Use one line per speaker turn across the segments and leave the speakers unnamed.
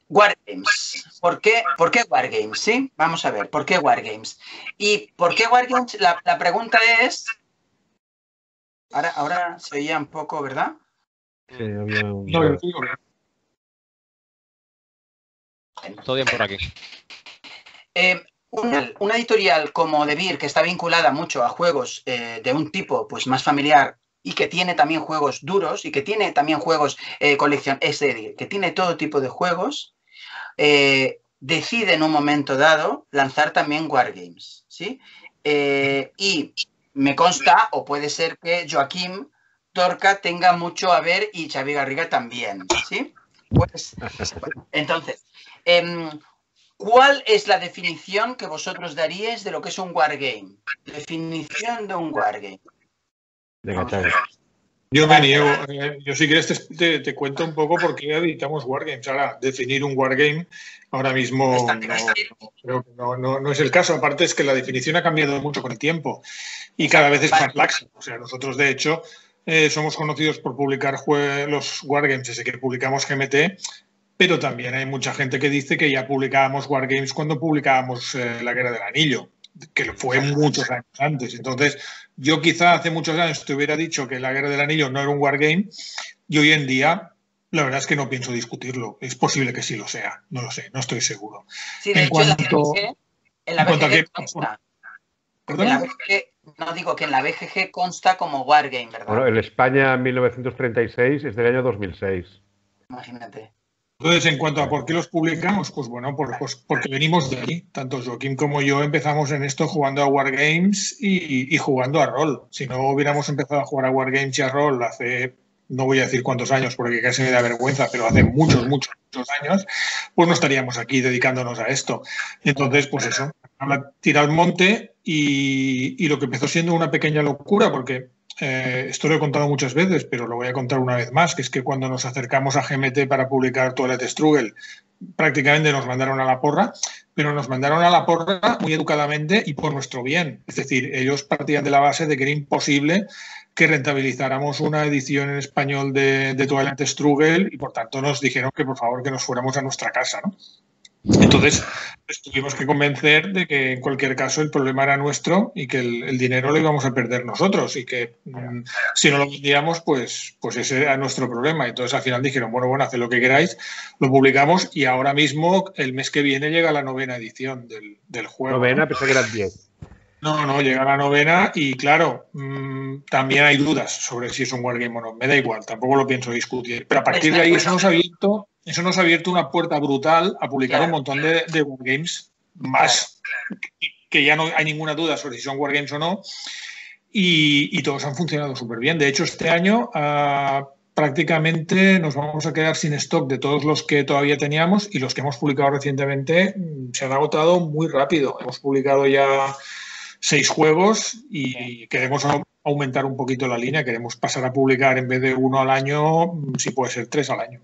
Wargames. ¿Por qué Wargames? ¿Sí? Vamos a ver, ¿por qué Wargames? ¿Y por qué Wargames? La pregunta es... Ahora se oía un poco, ¿verdad?
Sí, había un...
No, yo digo que...
Todo bien por aquí.
Una editorial como De Beer, que está vinculada mucho a juegos de un tipo pues, más familiar y que tiene también juegos duros y que tiene también juegos colección, es decir, que tiene todo tipo de juegos, decide en un momento dado lanzar también Wargames, ¿sí? Y me consta, o puede ser que Joaquim Torca tenga mucho a ver y Xavi Garriga también, ¿sí? Pues, entonces, ¿cuál es la definición que vosotros daríais de lo que es un wargame? Definición de un wargame.
Venga, Xavi.
Yo me niego. Yo si quieres te cuento un poco por qué editamos Wargames. Ahora, definir un Wargame ahora mismo no es el caso. Aparte es que la definición ha cambiado mucho con el tiempo y cada vez es más laxa. O sea, nosotros de hecho somos conocidos por publicar los Wargames desde que publicamos GMT, pero también hay mucha gente que dice que ya publicábamos Wargames cuando publicábamos La Guerra del Anillo, que fue muchos años antes. Entonces, yo quizá hace muchos años te hubiera dicho que La Guerra del Anillo no era un wargame y hoy en día la verdad es que no pienso discutirlo. Es posible que sí lo sea, no lo sé, no estoy seguro.
Sí, de hecho, en la BGG consta. No digo que en la BGG consta como wargame, ¿verdad?
Bueno, el España 1936 es del año 2006.
Imagínate.
Entonces, en cuanto a por qué los publicamos, pues bueno, porque venimos de ahí. Tanto Joaquín como yo empezamos en esto jugando a Wargames y jugando a rol. Si no hubiéramos empezado a jugar a Wargames y a rol hace, no voy a decir cuántos años porque casi me da vergüenza, pero hace muchos años, pues no estaríamos aquí dedicándonos a esto. Entonces, pues eso, tira al monte y lo que empezó siendo una pequeña locura, porque esto lo he contado muchas veces, pero lo voy a contar una vez más, que es que cuando nos acercamos a GMT para publicar Toilet Struggle, prácticamente nos mandaron a la porra, pero nos mandaron a la porra muy educadamente y por nuestro bien. Es decir, ellos partían de la base de que era imposible que rentabilizáramos una edición en español de Toilet Struggle y por tanto nos dijeron que por favor que nos fuéramos a nuestra casa, ¿no? Entonces, pues, tuvimos que convencer de que en cualquier caso el problema era nuestro y que el dinero lo íbamos a perder nosotros y que si no lo vendíamos, pues ese era nuestro problema. Entonces, al final dijeron, bueno, haced lo que queráis, lo publicamos y ahora mismo, el mes que viene, llega la 9ª edición del juego.
¿Novena? Pensé que eran 10.
No, llega la 9ª y claro, también hay dudas sobre si es un wargame o no. Me da igual, tampoco lo pienso discutir. Pero a partir de ahí eso nos ha abierto una puerta brutal a publicar un montón de wargames más, que ya no hay ninguna duda sobre si son wargames o no. Y todos han funcionado súper bien. De hecho, este año prácticamente nos vamos a quedar sin stock de todos los que todavía teníamos y los que hemos publicado recientemente se han agotado muy rápido. Hemos publicado ya 6 juegos y queremos aumentar un poquito la línea. Queremos pasar a publicar en vez de 1 al año, si puede ser 3 al año.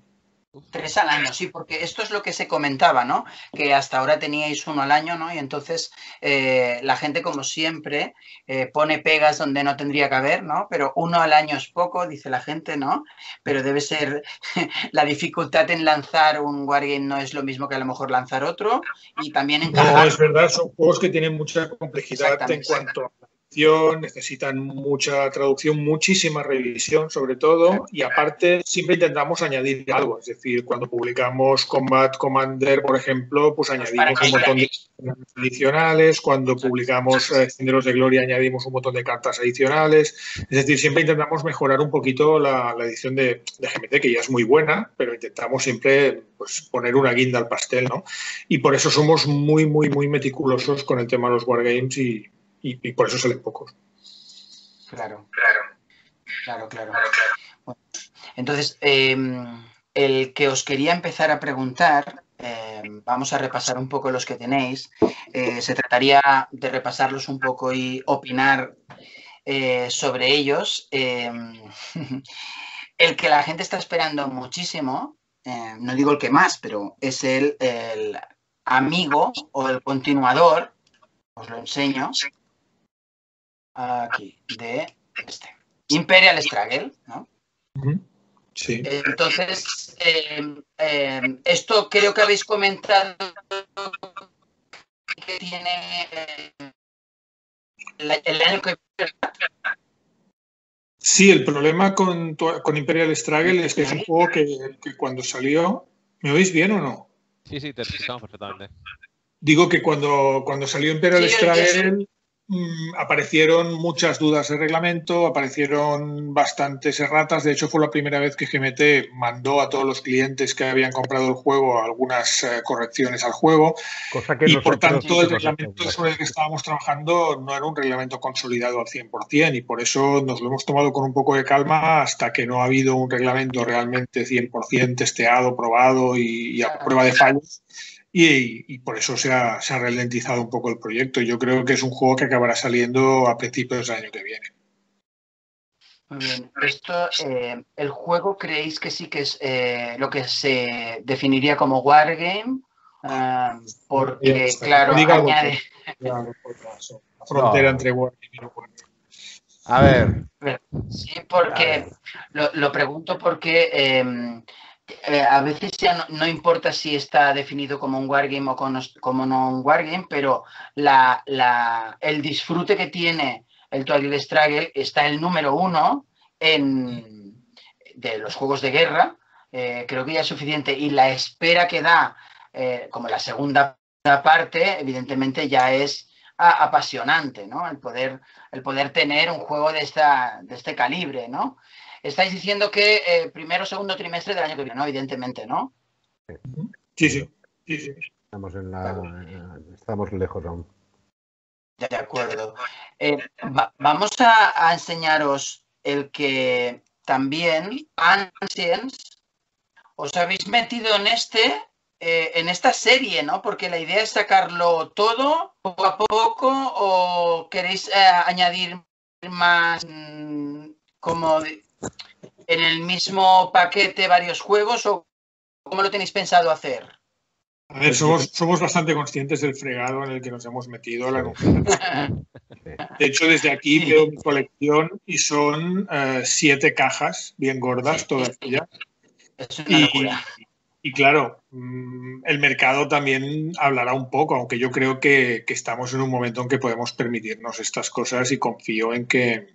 3 al año, sí, porque esto es lo que se comentaba, ¿no? Que hasta ahora teníais 1 al año, ¿no? Y entonces la gente, como siempre, pone pegas donde no tendría que haber, ¿no? Pero 1 al año es poco, dice la gente, ¿no? Pero debe ser la dificultad en lanzar un wargame no es lo mismo que a lo mejor lanzar otro y también encajar.
No, es verdad, son juegos que tienen mucha complejidad en cuanto a necesitan mucha traducción, muchísima revisión sobre todo y aparte siempre intentamos añadir algo, es decir, cuando publicamos Combat Commander, por ejemplo, pues añadimos un montón de adicionales, cuando publicamos Senderos de Gloria añadimos un montón de cartas adicionales, es decir, siempre intentamos mejorar un poquito la edición de GMT, que ya es muy buena, pero intentamos siempre pues, poner una guinda al pastel, ¿no? Y por eso somos muy meticulosos con el tema de los wargames y por eso salen pocos.
Claro. Bueno, entonces, el que os quería empezar a preguntar, vamos a repasar un poco los que tenéis. Se trataría de repasarlos un poco y opinar sobre ellos. El que la gente está esperando muchísimo, no digo el que más, pero es el amigo o el continuador, os lo enseño. Aquí, de Imperial Struggle, ¿no?
Sí.
Entonces, esto creo que habéis comentado que tiene el año que viene.
Sí, el problema con Imperial Struggle es que es un juego que cuando salió... ¿Me oís bien o no?
Sí, te escuchamos perfectamente.
Digo que cuando salió Imperial
Sí,
Struggle aparecieron muchas dudas de reglamento, aparecieron bastantes erratas. De hecho, fue la primera vez que GMT mandó a todos los clientes que habían comprado el juego algunas correcciones al juego.
Cosa que
Y por
nosotros
tanto, el
hemos
reglamento
hecho.
sobre el que estábamos trabajando no era un reglamento consolidado al 100%, y por eso nos lo hemos tomado con un poco de calma hasta que no ha habido un reglamento realmente 100% testeado, probado y a prueba de fallos. Y por eso se ha ralentizado un poco el proyecto. Yo creo que es un juego que acabará saliendo a principios del año que viene.
Muy bien. Esto, ¿el juego creéis que sí que es lo que se definiría como wargame? Porque, claro, añade...
La frontera entre wargame y no wargame.
A ver.
Sí, porque lo pregunto porque a veces ya no importa si está definido como un wargame o como no un wargame, pero el disfrute que tiene el Twilight Struggle está el número 1 de los juegos de guerra. Creo que ya es suficiente, y la espera que da como la segunda parte evidentemente ya es apasionante, ¿no? El poder tener un juego de este calibre, ¿no? Estáis diciendo que primero o segundo trimestre del año que viene, ¿no? Evidentemente, ¿no?
Sí.
Estamos lejos aún.
De acuerdo. Vamos a enseñaros el que también Ancients os habéis metido en esta serie, ¿no? Porque la idea es sacarlo todo poco a poco, o queréis añadir más como en el mismo paquete varios juegos, o cómo lo tenéis pensado hacer.
A ver, somos bastante conscientes del fregado en el que nos hemos metido al anunciar. De hecho, desde aquí veo mi colección y son 7 cajas bien gordas, todas ellas.
Es una locura.
Y claro, el mercado también hablará un poco, aunque yo creo que estamos en un momento en que podemos permitirnos estas cosas, y confío en que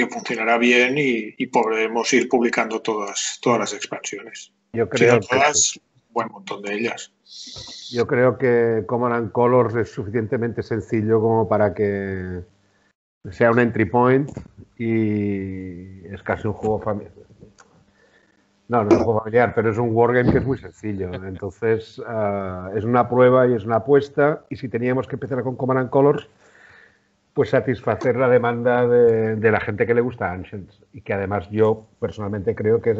funcionará bien y podremos ir publicando todas las expansiones.
Yo creo
si no todas, un buen montón de ellas.
Yo creo que Command & Colors es suficientemente sencillo como para que sea un entry point, y es casi un juego familiar. No es un juego familiar, pero es un wargame que es muy sencillo. Entonces, es una prueba y es una apuesta, y si teníamos que empezar con Command & Colors, pues satisfacer la demanda de la gente que le gusta Ancients, y que además yo personalmente creo que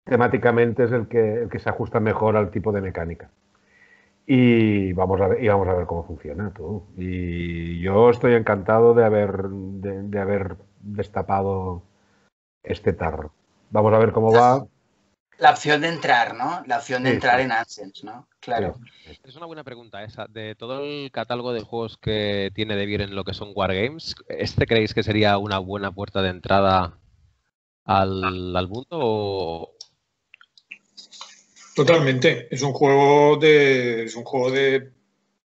temáticamente es el que se ajusta mejor al tipo de mecánica. Y vamos a ver cómo funciona todo. Y yo estoy encantado de haber destapado este tarro. Vamos a ver cómo va.
La opción de entrar, ¿no? La opción de entrar en Ancients, ¿no? Claro.
Es una buena pregunta esa. De todo el catálogo de juegos que tiene De Beer en lo que son Wargames, creéis que sería una buena puerta de entrada al mundo? ¿O?
Totalmente. Es un juego de,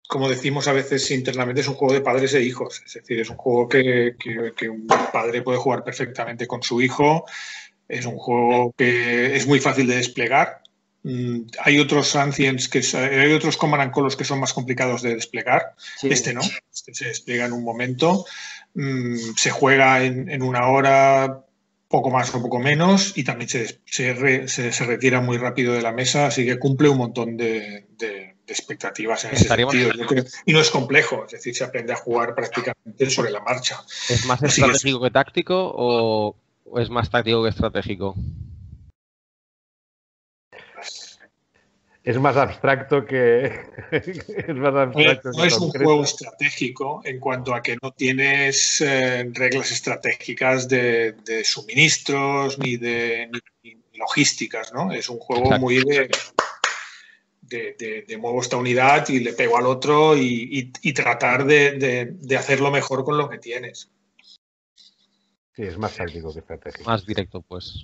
como decimos a veces internamente, es un juego de padres e hijos. Es decir, es un juego que un padre puede jugar perfectamente con su hijo. Es un juego que es muy fácil de desplegar. Hay otros Ancients hay otros Command & Colors que son más complicados de desplegar. Sí. Este no. Este se despliega en un momento. Se juega en una hora, poco más o poco menos, y también se retira muy rápido de la mesa, así que cumple un montón de expectativas en ese sentido. Yo creo. Y no es complejo, es decir, se aprende a jugar prácticamente sobre la marcha.
¿Es más estratégico que táctico, o es más táctico que estratégico?
Es más abstracto que...
No es un juego estratégico en cuanto a que no tienes reglas estratégicas de suministros ni logísticas, ¿no? Es un juego muy de muevo esta unidad y le pego al otro y tratar de hacerlo mejor con lo que tienes.
Sí, es más táctico que estratégico.
Más directo, pues.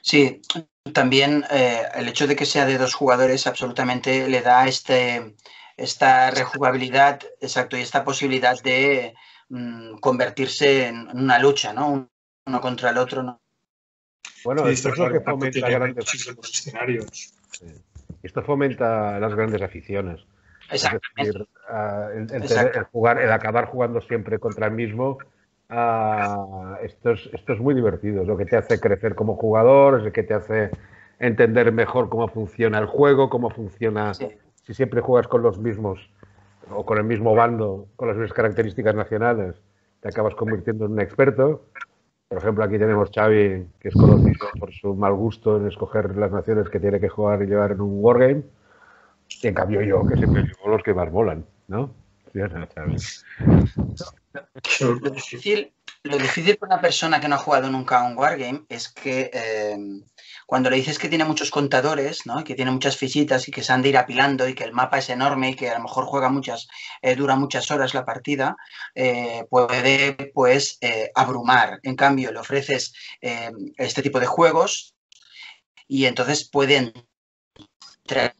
Sí, también el hecho de que sea de 2 jugadores absolutamente le da esta rejugabilidad, exacto, y esta posibilidad de convertirse en una lucha, ¿no? Uno contra el otro, ¿no?
Bueno,
Sí,
esto
está
es lo
claro,
que fomenta grandes...
muchísimos escenarios.
Sí. Esto fomenta las grandes aficiones. Es
Exactamente.
decir, el acabar jugando siempre contra el mismo, esto es muy divertido. Es lo que te hace crecer como jugador, es lo que te hace entender mejor cómo funciona el juego, cómo funciona.
Sí.
Si siempre juegas con los mismos o con el mismo bando, con las mismas características nacionales, te acabas convirtiendo en un experto. Por ejemplo, aquí tenemos Xavi, que es conocido por su mal gusto en escoger las naciones que tiene que jugar y llevar en un wargame. Y en cambio yo, que siempre llevo los que más molan, ¿no? Sí, no, Xavi.
Lo difícil para una persona que no ha jugado nunca a un wargame es que cuando le dices que tiene muchos contadores, ¿no? Que tiene muchas fichitas y que se han de ir apilando y que el mapa es enorme y que a lo mejor dura muchas horas la partida, puede pues abrumar. En cambio, le ofreces este tipo de juegos y entonces pueden entrar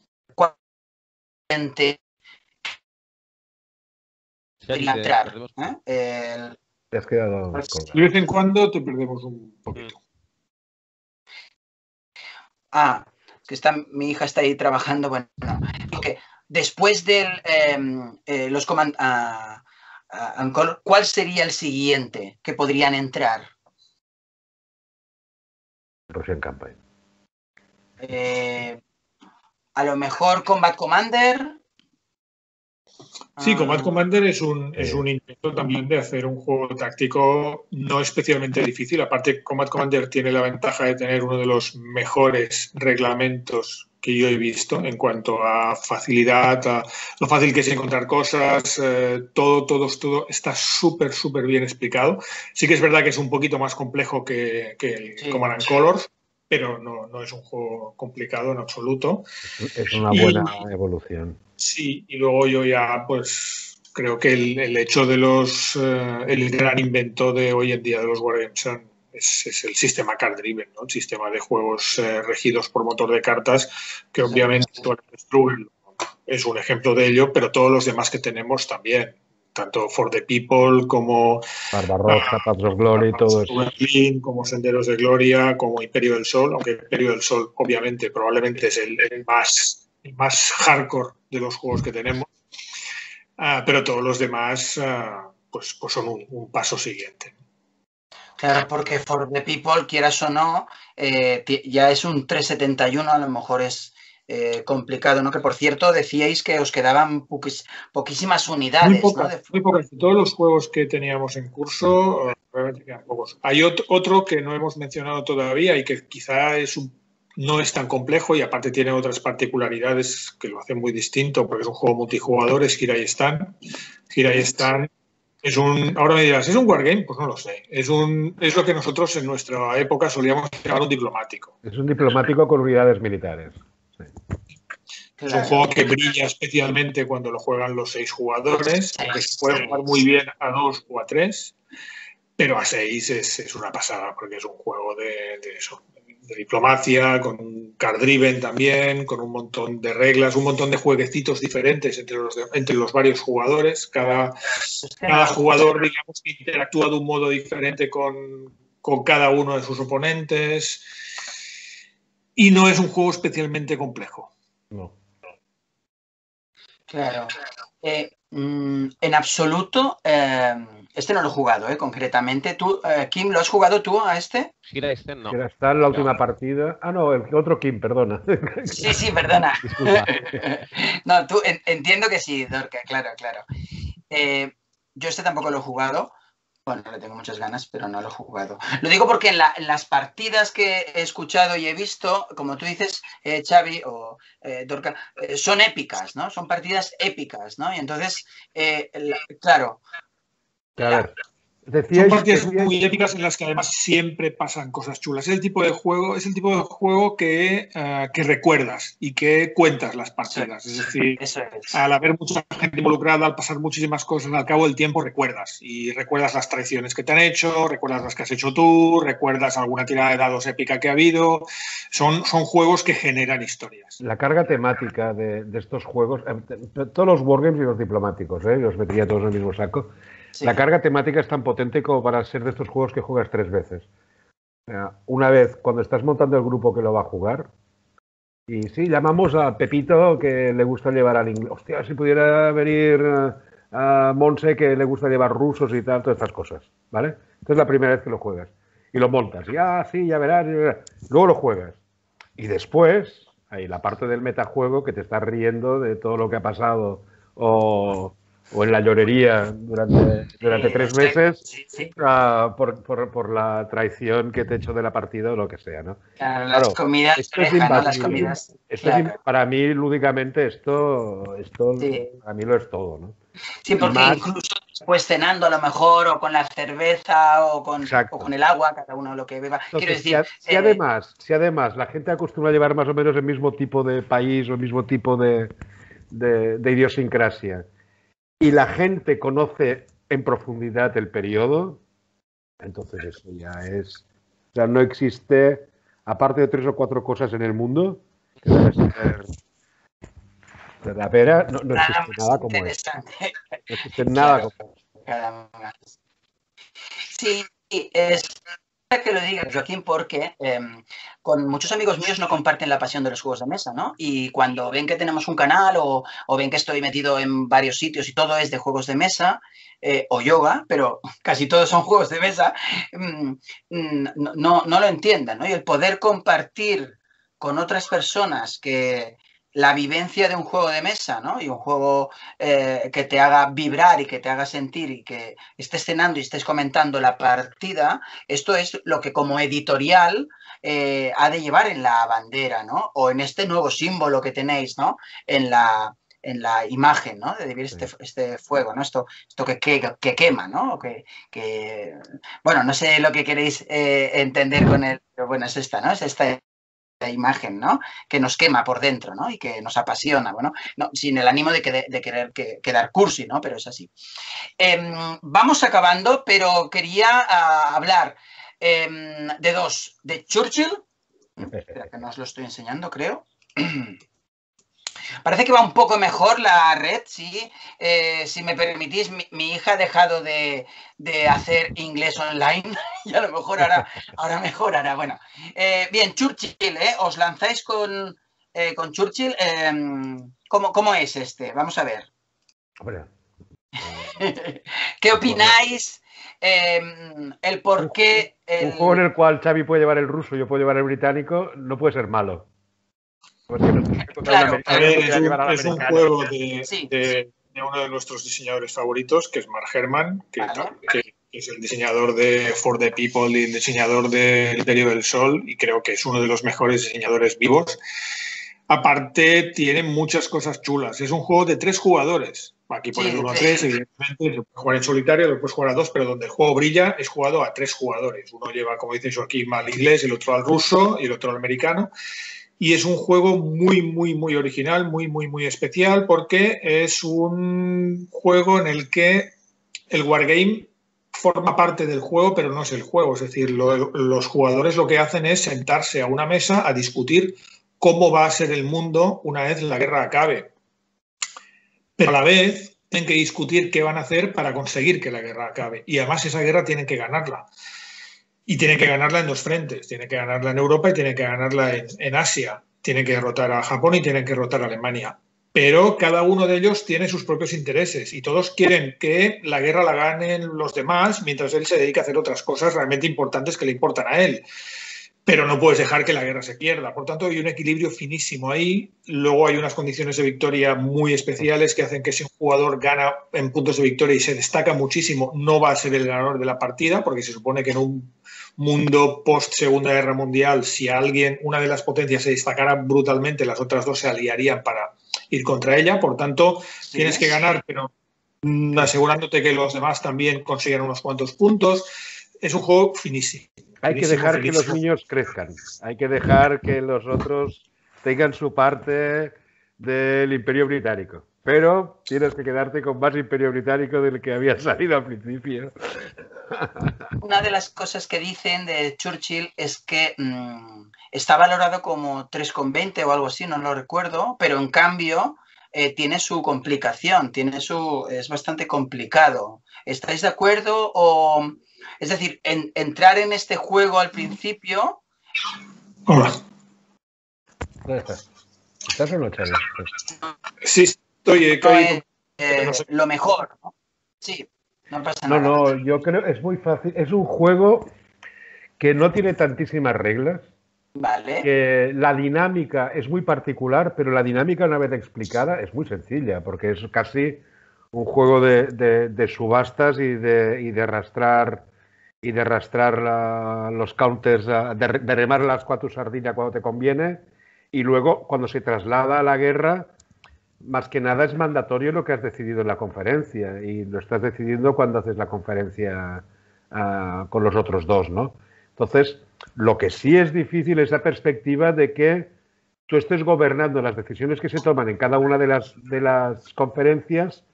entrar.
Te has quedado
colgado. De vez en cuando te perdemos un poquito.
Que mi hija está ahí trabajando. Bueno, okay. Después de los command ¿cuál sería el siguiente que podrían entrar?
Russian Campaign.
A lo mejor Combat Commander.
Sí, Combat Commander es un intento también de hacer un juego táctico no especialmente difícil. Aparte, Combat Commander tiene la ventaja de tener uno de los mejores reglamentos que yo he visto en cuanto a facilidad, a lo fácil que es encontrar cosas, todo está súper bien explicado. Sí que es verdad que es un poquito más complejo que el Command & Colors, pero no es un juego complicado en absoluto.
Es una buena evolución.
Sí, y luego yo ya pues creo que el hecho de el gran invento de hoy en día de los wargames es el sistema card driven, ¿no? El sistema de juegos regidos por motor de cartas, que obviamente Struggle es un ejemplo de ello, pero todos los demás que tenemos también, tanto For the People como
Barbarossa, Paths of Glory, todo eso.
Berlin, como Senderos de Gloria, como Imperio del Sol, aunque Imperio del Sol obviamente probablemente es el más hardcore de los juegos que tenemos, pero todos los demás pues son un paso siguiente.
Claro, porque For the People, quieras o no, ya es un 371, a lo mejor es complicado, ¿no? Que por cierto decíais que os quedaban poquísimas unidades,
muy pocas. De todos los juegos que teníamos en curso, realmente quedan pocos. Hay otro que no hemos mencionado todavía y que quizá no es tan complejo y aparte tiene otras particularidades que lo hacen muy distinto porque es un juego multijugador, es Here I Stand. Here I Stand ahora me dirás, ¿es un wargame? Pues no lo sé. Es lo que nosotros en nuestra época solíamos llamar un diplomático.
Es un diplomático con unidades militares. Sí.
Es un juego que brilla especialmente cuando lo juegan los 6 jugadores, aunque se puede jugar muy bien a 2 o a 3, pero a 6 es una pasada porque es un juego de diplomacia, con un card driven también, con un montón de reglas, un montón de jueguecitos diferentes entre los varios jugadores. Cada jugador, digamos, que interactúa de un modo diferente con cada uno de sus oponentes y no es un juego especialmente complejo.
No.
Claro. En absoluto, este no lo he jugado, concretamente. ¿Tú, Kim, lo has jugado tú a este?
Here I Stand, no.
Here I Stand, la última partida. Ah, no, el otro Kim, perdona.
Sí, perdona.
Disculpa.
No, tú entiendo que sí, Dorca, claro. Yo este tampoco lo he jugado. Bueno, le tengo muchas ganas, pero no lo he jugado. Lo digo porque en las partidas que he escuchado y he visto, como tú dices, Xavi o Dorca, son épicas, ¿no? Son partidas épicas, ¿no? Y entonces, claro.
A ver,
Son partidas muy épicas en las que además siempre pasan cosas chulas. Es el tipo de juego que recuerdas y que cuentas las partidas. Es decir, al haber mucha gente involucrada, al pasar muchísimas cosas, al cabo del tiempo recuerdas. Y recuerdas las traiciones que te han hecho, recuerdas las que has hecho tú, recuerdas alguna tirada de dados épica que ha habido. Son juegos que generan historias.
La carga temática de estos juegos, todos los wargames y los diplomáticos, los metería todos en el mismo saco. Sí. La carga temática es tan potente como para ser de estos juegos que juegas 3 veces. Una vez, cuando estás montando el grupo que lo va a jugar, y sí, llamamos a Pepito que le gusta llevar al inglés. Hostia, si pudiera venir a Monse que le gusta llevar rusos y tal, todas estas cosas, ¿vale? Entonces es la primera vez que lo juegas. Y lo montas. Y sí, ya verás. Luego lo juegas. Y después, hay la parte del metajuego que te estás riendo de todo lo que ha pasado o en la llorería durante 3 meses por la traición que te he hecho de la partida o lo que sea, ¿no?
Claro, las comidas pareja, ¿no? Las comidas.
Para mí, lúdicamente, esto a mí lo es todo, ¿no?
Sí, porque incluso pues cenando a lo mejor, o con la cerveza, o con el agua, cada uno lo que beba.
Entonces, quiero decir, si además la gente acostumbra a llevar más o menos el mismo tipo de país o el mismo tipo de idiosincrasia, y la gente conoce en profundidad el periodo, entonces eso ya es... O sea, no existe, aparte de 3 o 4 cosas en el mundo, que debe ser... De la vera, no existe nada como eso. No existe nada como eso.
Sí, es que lo digas, Joaquín, porque con muchos amigos míos no comparten la pasión de los juegos de mesa, ¿no? Y cuando ven que tenemos un canal o ven que estoy metido en varios sitios y todo es de juegos de mesa o yoga, pero casi todos son juegos de mesa, no lo entiendan, ¿no? Y el poder compartir con otras personas que la vivencia de un juego de mesa, ¿no? Y un juego que te haga vibrar y que te haga sentir y que estés cenando y estés comentando la partida, esto es lo que como editorial ha de llevar en la bandera, ¿no? O en este nuevo símbolo que tenéis, ¿no? En la imagen, ¿no? De vivir este fuego, ¿no? Esto que quema, ¿no? Bueno, no sé lo que queréis entender con él, pero bueno, es esta, ¿no? Es esta imagen, ¿no? Que nos quema por dentro, ¿no? Y que nos apasiona, bueno, no, sin el ánimo de querer quedar cursi, ¿no? Pero es así. Vamos acabando, pero quería hablar de 2, de Churchill, espera que no os lo estoy enseñando, creo. Parece que va un poco mejor la red, sí. Si me permitís, mi hija ha dejado de hacer inglés online y a lo mejor ahora mejorará. Bueno, bien, Churchill, os lanzáis con Churchill. ¿Cómo es este? Vamos a ver. ¿Qué opináis? El por qué...
Un juego en el cual Xavi puede llevar el ruso y yo puedo llevar el británico no puede ser malo.
Claro, es un juego de uno de nuestros diseñadores favoritos, que es Mark Herman, que es el diseñador de For the People y el diseñador de El Imperio del Sol, y creo que es uno de los mejores diseñadores vivos. Aparte, tiene muchas cosas chulas. Es un juego de 3 jugadores. Aquí pones 1 a 3, evidentemente, se puede jugar en solitario, lo puedes jugar a 2, pero donde el juego brilla es jugado a 3 jugadores. Uno lleva, como dice Joaquín, al inglés, el otro al ruso y el otro al americano. Y es un juego muy, muy, muy original, muy, muy, muy especial, porque es un juego en el que el wargame forma parte del juego, pero no es el juego. Es decir, los jugadores lo que hacen es sentarse a una mesa a discutir cómo va a ser el mundo una vez la guerra acabe. Pero a la vez tienen que discutir qué van a hacer para conseguir que la guerra acabe. Y además esa guerra tienen que ganarla. Y tienen que ganarla en 2 frentes. Tienen que ganarla en Europa y tienen que ganarla en Asia. Tienen que derrotar a Japón y tienen que derrotar a Alemania. Pero cada uno de ellos tiene sus propios intereses y todos quieren que la guerra la ganen los demás mientras él se dedica a hacer otras cosas realmente importantes que le importan a él. Pero no puedes dejar que la guerra se pierda. Por tanto, hay un equilibrio finísimo ahí. Luego hay unas condiciones de victoria muy especiales que hacen que si un jugador gana en puntos de victoria y se destaca muchísimo, no va a ser el ganador de la partida, porque se supone que en un mundo post-Segunda Guerra Mundial, si una de las potencias se destacara brutalmente, las otras 2 se aliarían para ir contra ella. Por tanto, tienes que ganar, pero asegurándote que los demás también consigan unos cuantos puntos. Es un juego finísimo.
Hay que dejar que los niños crezcan. Hay que dejar que los otros tengan su parte del Imperio Británico. Pero tienes que quedarte con más Imperio Británico del que había salido al principio.
Una de las cosas que dicen de Churchill es que está valorado como 3,20 o algo así, no lo recuerdo, pero en cambio tiene su complicación, es bastante complicado. ¿Estáis de acuerdo? O, es decir, entrar en este juego al principio...
Hola.
¿Estás o no, Xavi?
Sí, estoy...
no sé. Lo mejor, ¿no? Sí. No pasa nada.
No, yo creo que es muy fácil. Es un juego que no tiene tantísimas reglas.
Vale.
Que la dinámica es muy particular, pero la dinámica, una vez explicada, es muy sencilla, porque es casi un juego de subastas y de arrastrar los counters, de remar las cuatro sardinas cuando te conviene, y luego, cuando se traslada a la guerra, más que nada es mandatorio lo que has decidido en la conferencia, y lo estás decidiendo cuando haces la conferencia con los otros dos, ¿no? Entonces, lo que sí es difícil es la perspectiva de que tú estés gobernando las decisiones que se toman en cada una de las conferencias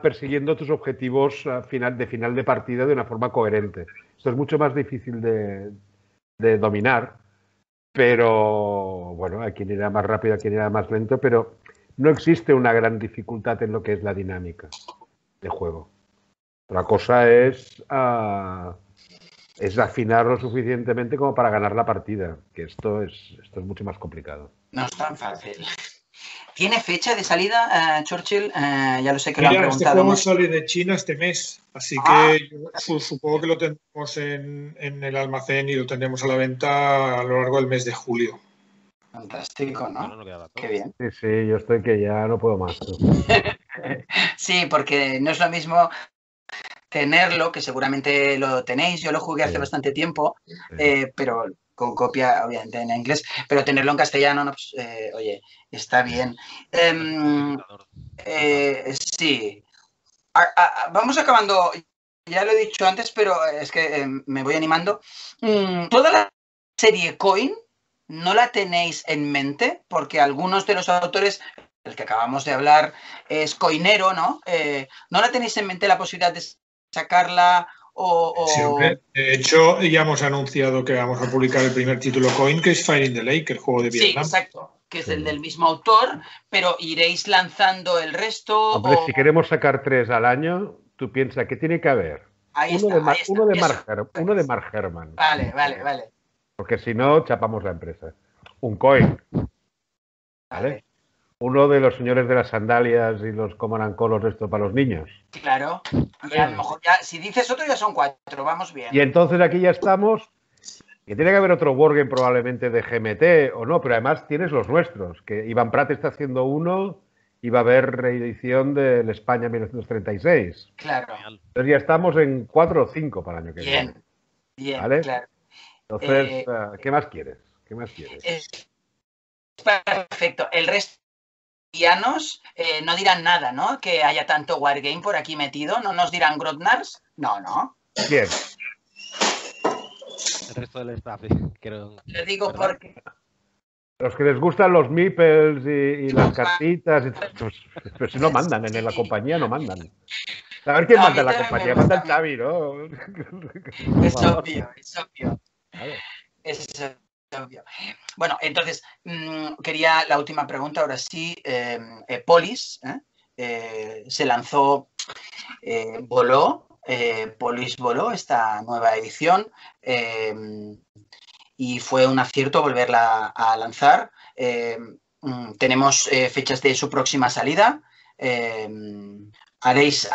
persiguiendo tus objetivos final de partida de una forma coherente. Esto es mucho más difícil de dominar, pero bueno, hay quien irá más rápido, hay quien irá más lento, pero no existe una gran dificultad en lo que es la dinámica de juego. Otra cosa es afinar lo suficientemente como para ganar la partida, que esto es mucho más complicado.
No es tan fácil. ¿Tiene fecha de salida, Churchill? Ya lo sé que lo han preguntado.
Este juego sale de China este mes, así que yo supongo que lo tendremos en el almacén y lo tendremos a la venta a lo largo del mes de julio.
Fantástico, ¿no? Qué bien.
Sí, yo estoy que ya no puedo más.
Sí, porque no es lo mismo tenerlo, que seguramente lo tenéis, yo lo jugué hace bastante tiempo, pero con copia, obviamente, en inglés, pero tenerlo en castellano, no, pues, oye, está bien. Sí. Vamos acabando, ya lo he dicho antes, pero es que me voy animando. Toda la serie Coin, ¿no la tenéis en mente? Porque algunos de los autores, el que acabamos de hablar, es coinero, ¿no? ¿No la tenéis en mente la posibilidad de sacarla
Sí, hombre. De hecho, ya hemos anunciado que vamos a publicar el primer título Coin, que es Fire in the Lake, el juego de Vietnam.
Sí, exacto, que es el del mismo autor, pero ¿iréis lanzando el resto?
Hombre, si queremos sacar 3 al año, tú piensas que tiene que haber uno de Mark Herman.
Vale.
Porque si no, chapamos la empresa. Un Coin. ¿Vale? Uno de los señores de las sandalias y los Command & Colors, esto para los niños.
Claro. Y a lo mejor ya, si dices otro, ya son 4, vamos bien.
Y entonces aquí ya estamos. Que tiene que haber otro wargame probablemente de GMT o no, pero además tienes los nuestros. Que Iván Prat está haciendo uno y va a haber reedición del España 1936.
Claro.
Entonces ya estamos en 4 o 5 para el año que viene.
Bien,
¿vale?
Claro.
Entonces, ¿qué más quieres?
Es perfecto. El resto no dirán nada, ¿no? Que haya tanto wargame por aquí metido. ¿No nos dirán Grotnars? No.
Bien.
El resto del staff, creo.
Le digo porque...
Los que les gustan los meeples y las cartitas, pero si no mandan, en la compañía no mandan. A ver quién manda en la compañía, manda el Xavi, ¿no?
Es obvio. Vale. Es obvio. Bueno, entonces, quería la última pregunta, ahora sí. Polis se lanzó, Polis voló esta nueva edición y fue un acierto volverla a lanzar. Tenemos fechas de su próxima salida. ¿Haréis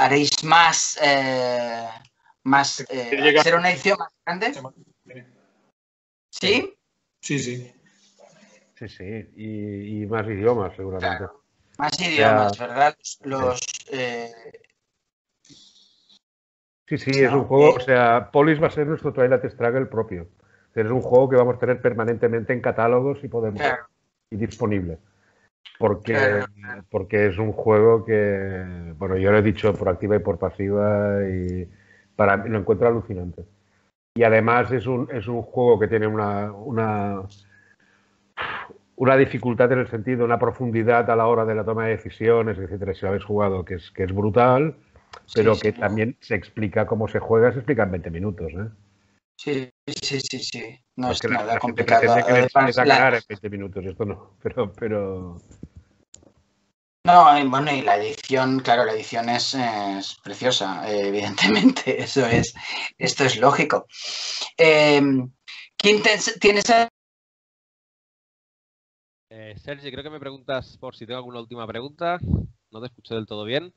más será una edición más grande? ¿Sí?
Sí.
Y más idiomas, seguramente.
Claro. Más idiomas, ¿verdad?
Sí, es un juego, o sea, Polis va a ser nuestro Twilight Struggle propio. Es un juego que vamos a tener permanentemente en catálogos y disponible. porque es un juego que, bueno, yo lo he dicho por activa y por pasiva y para mí lo encuentro alucinante. Y además es un juego que tiene una dificultad en el sentido, una profundidad a la hora de la toma de decisiones, etcétera, si lo habéis jugado, que es brutal, pero que también se explica cómo se juega, se explica en 20 minutos, ¿eh?
Sí. No es
que
nada
la gente
complicado.
pretende que le enseñes a
La-
ganar en 20 minutos, esto no, pero...
No, bueno, y la edición, claro, la edición es preciosa, evidentemente, esto es lógico. ¿Quién tienes
Sergi, creo que me preguntas por si tengo alguna última pregunta. No te escucho del todo bien.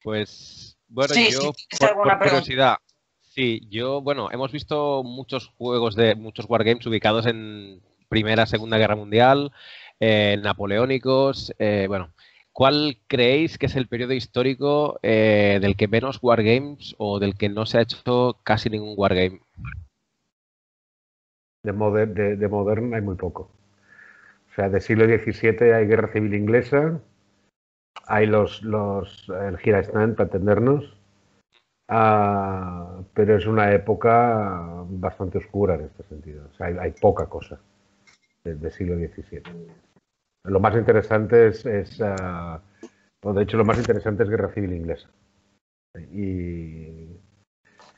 Pues, bueno,
Sí,
yo,
¿tienes
por
alguna pregunta?
curiosidad, sí, bueno, hemos visto muchos juegos muchos wargames ubicados en Primera, Segunda Guerra Mundial, napoleónicos, bueno. ¿Cuál creéis que es el periodo histórico del que menos wargames o del que no se ha hecho casi ningún wargame?
De Modern hay muy poco. O sea, del siglo XVII hay Guerra Civil Inglesa, hay el Gira Stand, para entendernos, pero es una época bastante oscura en este sentido. O sea, hay poca cosa del siglo XVII. Lo más interesante de hecho, lo más interesante es Guerra Civil Inglesa.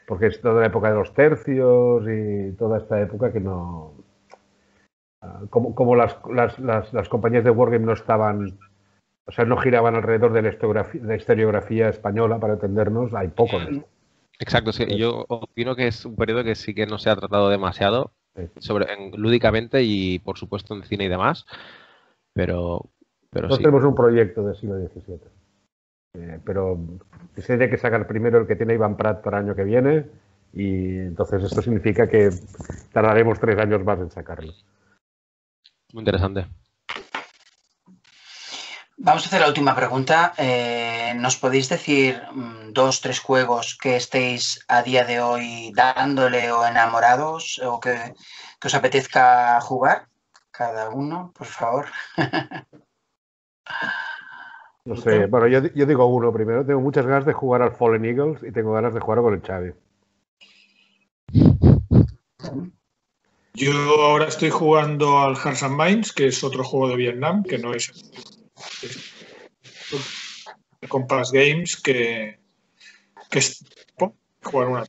Porque es toda la época de los tercios y toda esta época que no... Como las compañías de Wargame no estaban... O sea, no giraban alrededor de la historiografía española, para entendernos, hay poco de esto.
Exacto, sí. Yo opino que es un periodo que sí que no se ha tratado demasiado lúdicamente y, por supuesto, en cine y demás, pero
Nosotros
sí.
tenemos un proyecto del siglo XVII, pero se tiene que sacar primero el que tiene Ivan Pratt para el año que viene y entonces esto significa que tardaremos 3 años más en sacarlo.
Muy interesante.
Vamos a hacer la última pregunta. ¿Nos podéis decir 2, 3 juegos que estéis a día de hoy dándole o enamorados o que os apetezca jugar? Cada uno, por favor.
No sé, bueno, yo digo uno primero. Tengo muchas ganas de jugar al Fallen Eagles y tengo ganas de jugar con el Xavi.
Yo ahora estoy jugando al Hearts and Minds, que es otro juego de Vietnam, que no es Compass Games, que es jugar una.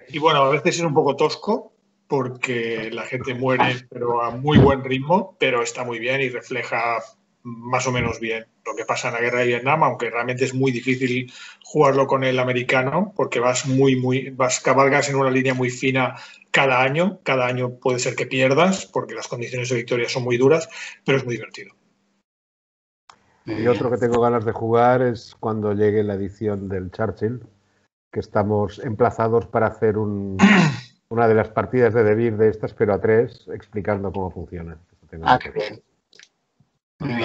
Y bueno, a veces es un poco tosco porque la gente muere, pero a muy buen ritmo, pero está muy bien y refleja más o menos bien lo que pasa en la guerra de Vietnam, aunque realmente es muy difícil jugarlo con el americano porque cabalgas en una línea muy fina cada año puede ser que pierdas porque las condiciones de victoria son muy duras, pero es muy divertido.
Y otro que tengo ganas de jugar es cuando llegue la edición del Churchill, que estamos emplazados para hacer una de las partidas de The Beer de estas, pero a 3, explicando cómo funciona.
Qué bien. Muy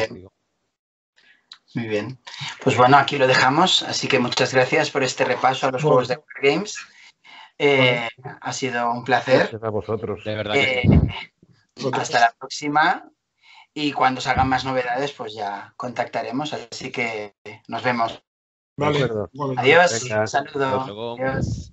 bien. Pues bueno, aquí lo dejamos, así que muchas gracias por este repaso a los juegos de Wargames. Ha sido un placer.
Gracias a vosotros.
De verdad que sí.
Hasta la próxima. Y cuando salgan más novedades, pues ya contactaremos. Así que nos vemos.
Vale.
Adiós.
Venga.
Saludos.
Luego.
Adiós.